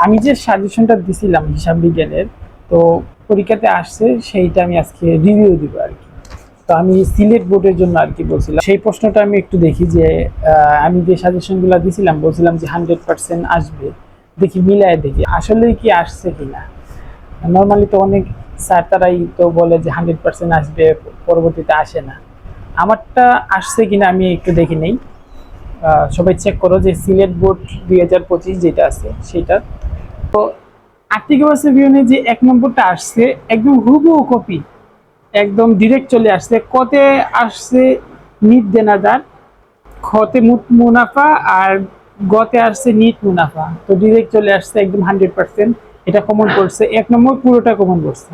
আমি যে সাজেশনটা দিছিলাম হিসাব বিজ্ঞানের, তো পরীক্ষাতে আসছে সেইটা আমি আজকে রিভিউ দিব আর কি। তো আমি সিলেট বোর্ডের জন্য আর কি বলছিলাম, সেই প্রশ্নটা আমি একটু দেখি যে আমি যে সাজেশনগুলো দিছিলাম বলছিলাম যে 100% আসবে, দেখি মিলায় দেখি আসলে কি আসছে কিনা। নর্মালি তো অনেক স্যার তারাই তো বলে যে 100% আসবে, পরবর্তীতে আসে না। আমারটা আসছে কিনা আমি একটু দেখি নেই। সবাই চেক করো যে সিলেট বোর্ড 2025 যেটা আছে সেটা। তো আর্থিক অবস্থা বিবরণী যে 1 নম্বরটা আসছে একদম হুবহু কপি, একদম ডিরেক্ট চলে আসছে। কতে আসছে নিট দেনাদার, খতে মুনাফা, আর গতে আসছে নিট মুনাফা। তো ডিরেক্ট চলে আসছে একদম 100%। এটা কমন পড়ছে, 1 নম্বর পুরোটা কমন পড়ছে।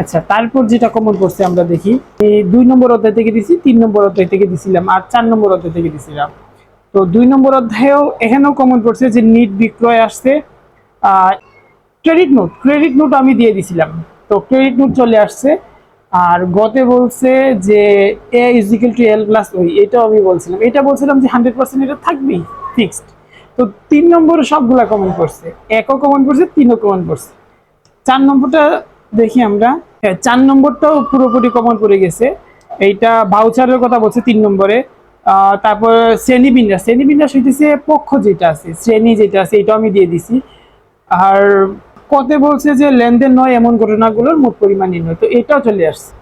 আচ্ছা, তারপর যেটা কমন পড়ছে আমরা দেখি, এই 2 নম্বর অধ্যায় থেকে দিছি, 3 নম্বর অধ্যায় থেকে দিছিলাম, আর 4 নম্বর অধ্যায় থেকে দিছিলাম। তো 2 নম্বর অধ্যায়েও এখানেও কমন পড়ছে যে নিট বিক্রয় আসছে। ক্রেডিট নোট আমি দিয়ে দিছিলাম, তো ক্রেডিট নোট চলে আসছে। আর গতে বলছে যে A is equal to L plus ওই, এটাও আমি বলছিলাম, এটা বলছিলাম যে 100% এটা থাকবেই ফিক্সড। তো 3 নম্বরে সবগুলা কমন পড়ছে, একও কমন পড়ছে, 3ও কমন পড়ছে। 4 নম্বরটা দেখি আমরা। 4 নম্বরটাও পুরোপুরি কমন পড়ে গেছে। এইটা ভাউচারের কথা বলছে 3 নম্বরে। তারপর শ্রেণীবিন্যাস হইতেছে পক্ষ যেটা আছে, শ্রেণী যেটা আছে এটাও আমি দিয়ে দিছি। আর কতে বলছে যে লেনদেন নয় এমন ঘটনাগুলোর মোট পরিমাণ নির্ণয়, তো এটাও চলে আসছে।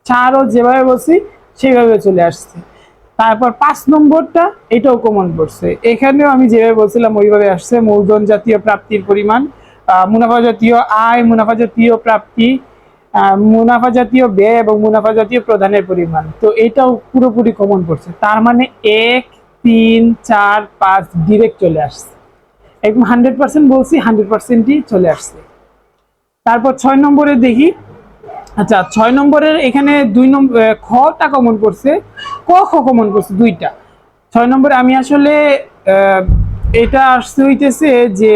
4ও যেভাবে বলছি সেইভাবে চলে আসছে। তারপর 5 নম্বরটা এটাও কমন পড়ছে, এখানেও আমি যেভাবে বলছিলাম ওইভাবে আসছে। মূলধন জাতীয় প্রাপ্তির পরিমাণ, মুনাফা জাতীয় আয়, মুনাফা জাতীয় প্রাপ্তি, মুনাফা জাতীয় ব্যয় এবং মুনাফা জাতীয় প্রদানের পরিমাণ। তো এটাও পুরোপুরি কমন পড়ছে। তার মানে 1, 3, 4, 5 ডিরেক্ট চলে আসছে। একদম 100% বলছি, 100%ই চলে আসছে। তারপর 6 নম্বরে দেখি। আচ্ছা, 6 নম্বরের এখানে 2 নম্বর খটা কমন পড়ছে, ক খ কমন পড়ছে দুইটা। 6 নম্বরে আমি আসলে এটা আসতে হইতেছে যে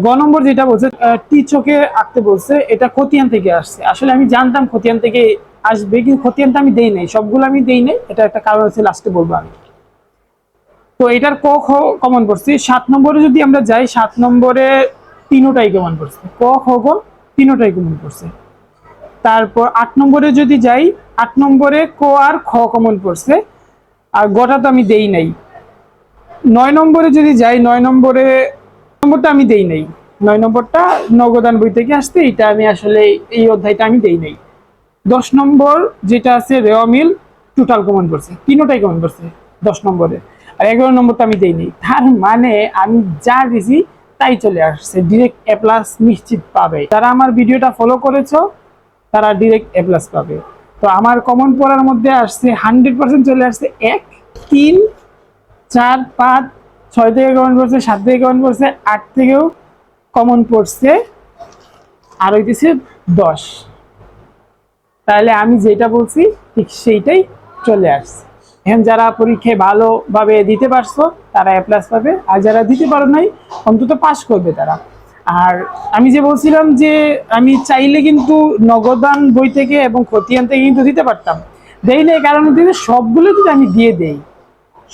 গ নম্বর যেটা বলছে টি চোখে আঁকতে বলছে, এটা খতিয়ান থেকে আসছে। আসলে আমি জানতাম খতিয়ান থেকে আসবে, কিন্তু খতিয়ানটা আমি দেই নাই, সবগুলো আমি দেই নাই। এটা একটা কারণ আছে, লাস্টে বলবো আমি। তো এটার ক খ কমন পড়ছে। 7 নম্বরে যদি আমরা যাই, 7 নম্বরে তিনোটাই কমন পড়ছে, ক খ গ তিনোটাই কমন পড়ছে। তারপর 8 নম্বরে যদি যাই, 8 নম্বরে ক আর খ কমন পড়ছে, আর গটা তো আমি দেই নাই। 9 নম্বরে যদি যাই, 9 নম্বরটা আমি দেই নাই। 9 নম্বরটা নগদান বই থেকে আসছে, এটা আমি আসলে এই অধ্যায়টা আমি দেই নাই। 10 নম্বর যেটা আছে রেওয়া মিল, টোটাল কমন পড়ছে, তিনোটাই কমন পড়ছে 10 নম্বরে। আর 11 নম্বরটা আমি দেই নাই। তার মানে আমি যা দিছি তাই চলে আসছে, ডিরেক্ট এ প্লাস নিশ্চিত পাবে। যারা আমার ভিডিওটা ফলো করেছো তারা ডিরেক্ট এ প্লাস পাবে। তো আমার কমন পড়ার মধ্যে আসছে 100% চলে আসছে 1, 3, 4, 5, 6 থেকে কমন পড়ছে, 7 থেকে কমন পড়ছে, 8 থেকেও কমন পড়ছে, আর হইতেছে 10। তাহলে আমি যেটা বলছি ঠিক সেইটাই চলে আসছে। এখন যারা পরীক্ষায় ভালোভাবে দিতে পারছো তারা এ প্লাস পাবে, আর যারা দিতে পারো নাই অন্তত পাস করবে তারা। আর আমি যে বলছিলাম যে আমি চাইলে কিন্তু নগদান বই থেকে এবং খতিয়ান থেকে কিন্তু দিতে পারতাম, দেই নাই। কারণ হচ্ছে সবগুলো যদি আমি দিয়ে দেই,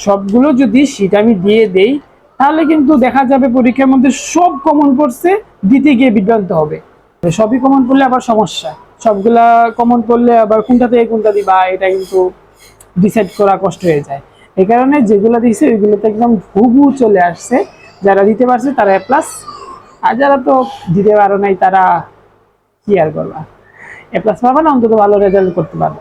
সবগুলো যদি শীট আমি দিয়ে দেই, তাহলে কিন্তু দেখা যাবে পরীক্ষার মধ্যে সব কমন পড়ছে, দিতে গিয়ে বিভ্রান্ত হবে। সবই কমন পড়লে আবার সমস্যা, সবগুলা কমন পড়লে আবার কোনটা থেকে কোনটা দিবা এটা কিন্তু ডিসাইড করা কষ্ট হয়ে যায়। এই কারণে যেগুলো দিয়েছে ওইগুলোতে একদম হুবহু চলে আসছে। যারা দিতে পারছে তারা এ প্লাস, আর যারা তো দিতে পারো নাই তারা কি আর করবা, এ প্লাস পাবা না, অন্তত ভালো রেজাল্ট করতে পারবে।